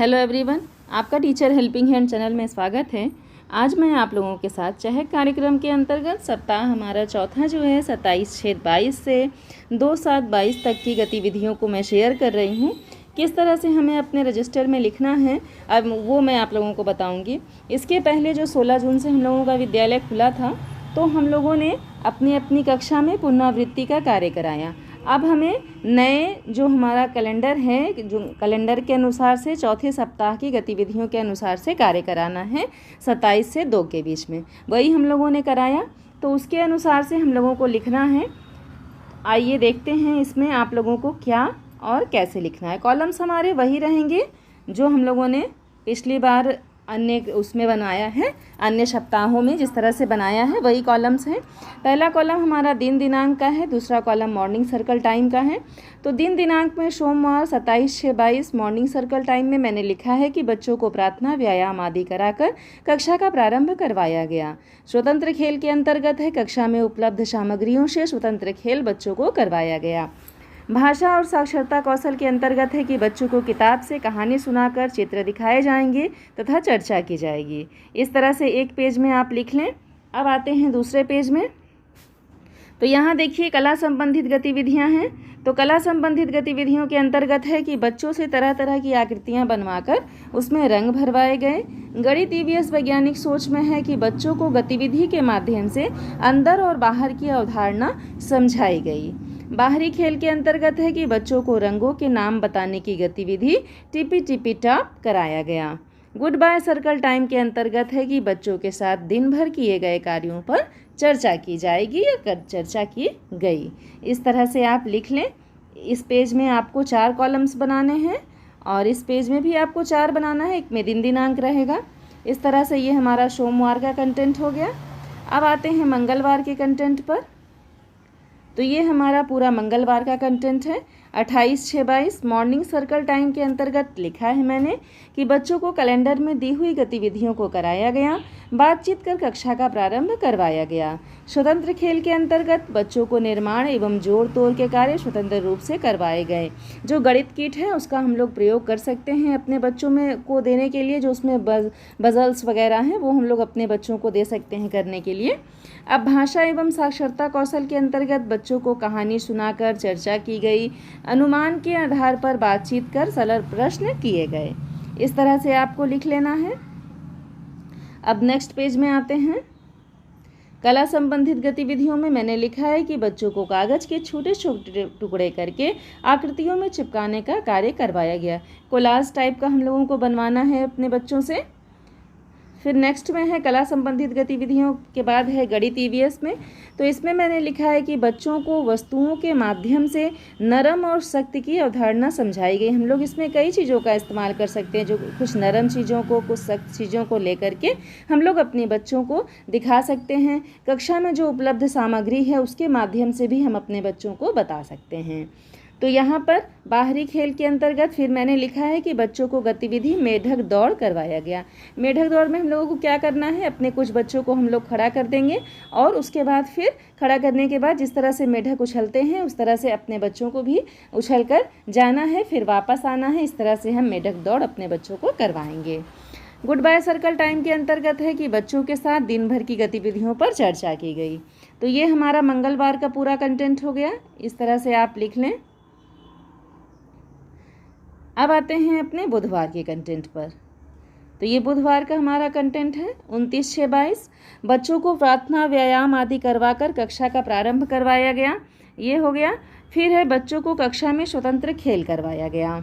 Hello everyone, आपका teacher helping hand channel में स्वागत है। आज मैं आप लोगों के साथ चहक कार्यक्रम के अंतर्गत सप्ताह हमारा चौथा जो है 27/6/22 से 2/7/22 तक की गतिविधियों को मैं शेयर कर रही हूँ। किस तरह से हमें अपने रजिस्टर में लिखना है अब वो मैं आप लोगों को बताऊँगी। इसके पहले जो 16 जून से हम लोगों का विद्यालय खुला था तो हम लोगों ने अपनी अपनी कक्षा में पुनरावृत्ति का कार्य कराया। अब हमें नए जो हमारा कैलेंडर है, जो कैलेंडर के अनुसार से चौथे सप्ताह की गतिविधियों के अनुसार से कार्य कराना है 27 से 2 के बीच में। वही हम लोगों ने कराया, तो उसके अनुसार से हम लोगों को लिखना है। आइए देखते हैं इसमें आप लोगों को क्या और कैसे लिखना है। कॉलम्स हमारे वही रहेंगे जो हम लोगों ने पिछली बार अन्य उसमें बनाया है, अन्य सप्ताहों में जिस तरह से बनाया है वही कॉलम्स हैं। पहला कॉलम हमारा दिन दिनांक का है, दूसरा कॉलम मॉर्निंग सर्कल टाइम का है। तो दिन दिनांक में सोमवार 27/6/22 मॉर्निंग सर्कल टाइम में मैंने लिखा है कि बच्चों को प्रार्थना व्यायाम आदि कराकर कक्षा का प्रारंभ करवाया गया। स्वतंत्र खेल के अंतर्गत है, कक्षा में उपलब्ध सामग्रियों से स्वतंत्र खेल बच्चों को करवाया गया। भाषा और साक्षरता कौशल के अंतर्गत है कि बच्चों को किताब से कहानी सुनाकर चित्र दिखाए जाएंगे तथा चर्चा की जाएगी। इस तरह से एक पेज में आप लिख लें। अब आते हैं दूसरे पेज में। तो यहाँ देखिए कला संबंधित गतिविधियाँ हैं। तो कला संबंधित गतिविधियों के अंतर्गत है कि बच्चों से तरह तरह की आकृतियाँ बनवाकर उसमें रंग भरवाए गए। गणित ईवीएस वैज्ञानिक सोच में है कि बच्चों को गतिविधि के माध्यम से अंदर और बाहर की अवधारणा समझाई गई। बाहरी खेल के अंतर्गत है कि बच्चों को रंगों के नाम बताने की गतिविधि टिपी टिपी टॉप कराया गया। गुड बाय सर्कल टाइम के अंतर्गत है कि बच्चों के साथ दिन भर किए गए कार्यों पर चर्चा की जाएगी या चर्चा की गई। इस तरह से आप लिख लें। इस पेज में आपको 4 कॉलम्स बनाने हैं और इस पेज में भी आपको 4 बनाना है। एक में दिन दिनांक रहेगा। इस तरह से ये हमारा सोमवार का कंटेंट हो गया। अब आते हैं मंगलवार के कंटेंट पर। तो ये हमारा पूरा मंगलवार का कंटेंट है। 28/6/22 मॉर्निंग सर्कल टाइम के अंतर्गत लिखा है मैंने कि बच्चों को कैलेंडर में दी हुई गतिविधियों को कराया गया, बातचीत कर कक्षा का प्रारंभ करवाया गया। स्वतंत्र खेल के अंतर्गत बच्चों को निर्माण एवं जोड़ तोड़ के कार्य स्वतंत्र रूप से करवाए गए। जो गणित किट है उसका हम लोग प्रयोग कर सकते हैं अपने बच्चों में को देने के लिए। जो उसमें पजल्स वगैरह हैं वो हम लोग अपने बच्चों को दे सकते हैं करने के लिए। अब भाषा एवं साक्षरता कौशल के अंतर्गत बच्चों को कहानी सुनाकर चर्चा की गई। अनुमान के आधार पर बातचीत कर सरल प्रश्न किए गए। इस तरह से आपको लिख लेना है। अब नेक्स्ट पेज में आते हैं। कला संबंधित गतिविधियों में मैंने लिखा है कि बच्चों को कागज के छोटे छोटे टुकड़े करके आकृतियों में चिपकाने का कार्य करवाया गया। कोलाज टाइप का हम लोगों को बनवाना है अपने बच्चों से। फिर नेक्स्ट में है कला संबंधित गतिविधियों के बाद है गणित ईवीएस में। तो इसमें मैंने लिखा है कि बच्चों को वस्तुओं के माध्यम से नरम और सख्त की अवधारणा समझाई गई। हम लोग इसमें कई चीज़ों का इस्तेमाल कर सकते हैं, जो कुछ नरम चीज़ों को कुछ सख्त चीज़ों को लेकर के हम लोग अपने बच्चों को दिखा सकते हैं। कक्षा में जो उपलब्ध सामग्री है उसके माध्यम से भी हम अपने बच्चों को बता सकते हैं। तो यहाँ पर बाहरी खेल के अंतर्गत फिर मैंने लिखा है कि बच्चों को गतिविधि मेढक दौड़ करवाया गया। मेढक दौड़ में हम लोगों को क्या करना है, अपने कुछ बच्चों को हम लोग खड़ा कर देंगे और उसके बाद फिर खड़ा करने के बाद जिस तरह से मेढक उछलते हैं उस तरह से अपने बच्चों को भी उछल कर जाना है, फिर वापस आना है। इस तरह से हम मेढक दौड़ अपने बच्चों को करवाएंगे। गुड बाय सर्कल टाइम के अंतर्गत है कि बच्चों के साथ दिन भर की गतिविधियों पर चर्चा की गई। तो ये हमारा मंगलवार का पूरा कंटेंट हो गया। इस तरह से आप लिख लें। अब आते हैं अपने बुधवार के कंटेंट पर। तो ये बुधवार का हमारा कंटेंट है 29/6/22 बच्चों को प्रार्थना व्यायाम आदि करवाकर कक्षा का प्रारंभ करवाया गया। ये हो गया। फिर है बच्चों को कक्षा में स्वतंत्र खेल करवाया गया।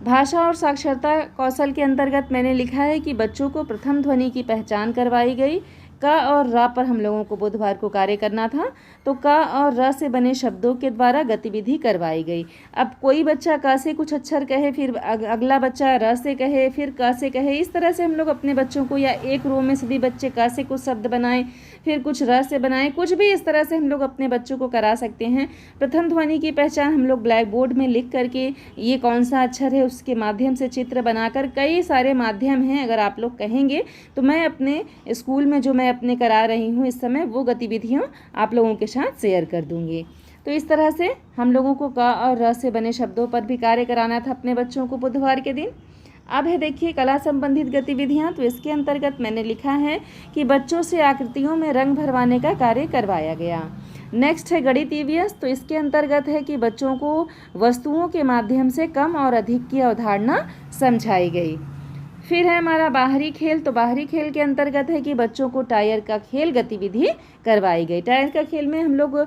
भाषा और साक्षरता कौशल के अंतर्गत मैंने लिखा है कि बच्चों को प्रथम ध्वनि की पहचान करवाई गई। क और र पर हम लोगों को बुधवार को कार्य करना था। तो क और र से बने शब्दों के द्वारा गतिविधि करवाई गई। अब कोई बच्चा क से कुछ अक्षर कहे, फिर अगला बच्चा र से कहे, फिर क से कहे। इस तरह से हम लोग अपने बच्चों को, या एक रो में सभी बच्चे क से कुछ शब्द बनाएं, फिर कुछ र से बनाएं, कुछ भी इस तरह से हम लोग अपने बच्चों को करा सकते हैं। प्रथम ध्वनि की पहचान हम लोग ब्लैक बोर्ड में लिख करके ये कौन सा अक्षर है उसके माध्यम से चित्र बनाकर, कई सारे माध्यम हैं। अगर आप लोग कहेंगे तो मैं अपने स्कूल में जो मैं अपने करा रही हूँ इस समय वो गतिविधियाँ आप लोगों के साथ शेयर कर दूँगी। तो इस तरह से हम लोगों को क और र से बने शब्दों पर भी कार्य कराना था अपने बच्चों को बुधवार के दिन। अब है देखिए कला संबंधित गतिविधियाँ। तो इसके अंतर्गत मैंने लिखा है कि बच्चों से आकृतियों में रंग भरवाने का कार्य करवाया गया। नेक्स्ट है गणित ईवीएस। तो इसके अंतर्गत है कि बच्चों को वस्तुओं के माध्यम से कम और अधिक की अवधारणा समझाई गई। फिर है हमारा बाहरी खेल। तो बाहरी खेल के अंतर्गत है कि बच्चों को टायर का खेल गतिविधि करवाई गई। टायर का खेल में हम लोग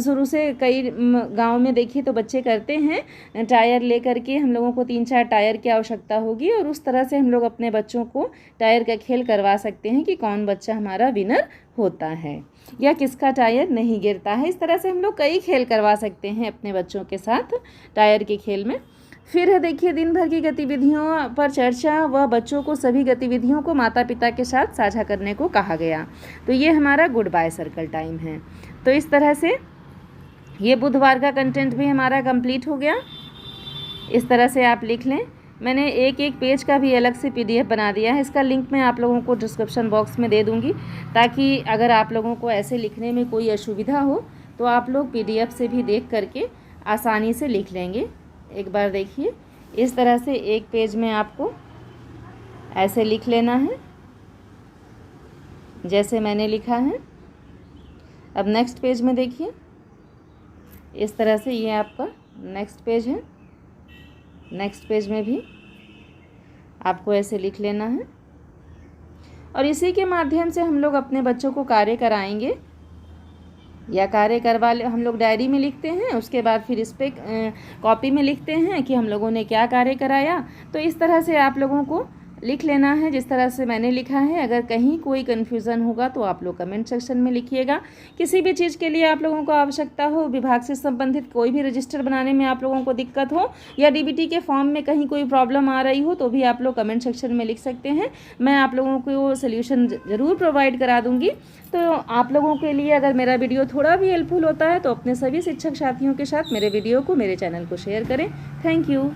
शुरू से कई गांव में देखिए तो बच्चे करते हैं, टायर ले करके हम लोगों को 3-4 टायर की आवश्यकता होगी और उस तरह से हम लोग अपने बच्चों को टायर का खेल करवा सकते हैं कि कौन बच्चा हमारा विनर होता है या किसका टायर नहीं गिरता है। इस तरह से हम लोग कई खेल करवा सकते हैं अपने बच्चों के साथ टायर के खेल में। फिर है देखिए दिन भर की गतिविधियों पर चर्चा व बच्चों को सभी गतिविधियों को माता पिता के साथ साझा करने को कहा गया। तो ये हमारा गुड बाय सर्कल टाइम है। तो इस तरह से ये बुधवार का कंटेंट भी हमारा कंप्लीट हो गया। इस तरह से आप लिख लें। मैंने एक एक पेज का भी अलग से PDF बना दिया है। इसका लिंक मैं आप लोगों को डिस्क्रिप्शन बॉक्स में दे दूँगी, ताकि अगर आप लोगों को ऐसे लिखने में कोई असुविधा हो तो आप लोग PDF से भी देख करके आसानी से लिख लेंगे। एक बार देखिए, इस तरह से एक पेज में आपको ऐसे लिख लेना है जैसे मैंने लिखा है। अब नेक्स्ट पेज में देखिए, इस तरह से ये आपका नेक्स्ट पेज है। नेक्स्ट पेज में भी आपको ऐसे लिख लेना है और इसी के माध्यम से हम लोग अपने बच्चों को कार्य कराएंगे या कार्य करवा ले। हम लोग डायरी में लिखते हैं, उसके बाद फिर इस पर कॉपी में लिखते हैं कि हम लोगों ने क्या कार्य कराया। तो इस तरह से आप लोगों को लिख लेना है जिस तरह से मैंने लिखा है। अगर कहीं कोई कन्फ्यूज़न होगा तो आप लोग कमेंट सेक्शन में लिखिएगा। किसी भी चीज़ के लिए आप लोगों को आवश्यकता हो, विभाग से संबंधित कोई भी रजिस्टर बनाने में आप लोगों को दिक्कत हो या DBT के फॉर्म में कहीं कोई प्रॉब्लम आ रही हो, तो भी आप लोग कमेंट सेक्शन में लिख सकते हैं। मैं आप लोगों को सोल्यूशन ज़रूर प्रोवाइड करा दूँगी। तो आप लोगों के लिए अगर मेरा वीडियो थोड़ा भी हेल्पफुल होता है तो अपने सभी शिक्षक साथियों के साथ मेरे वीडियो को, मेरे चैनल को शेयर करें। Thank you.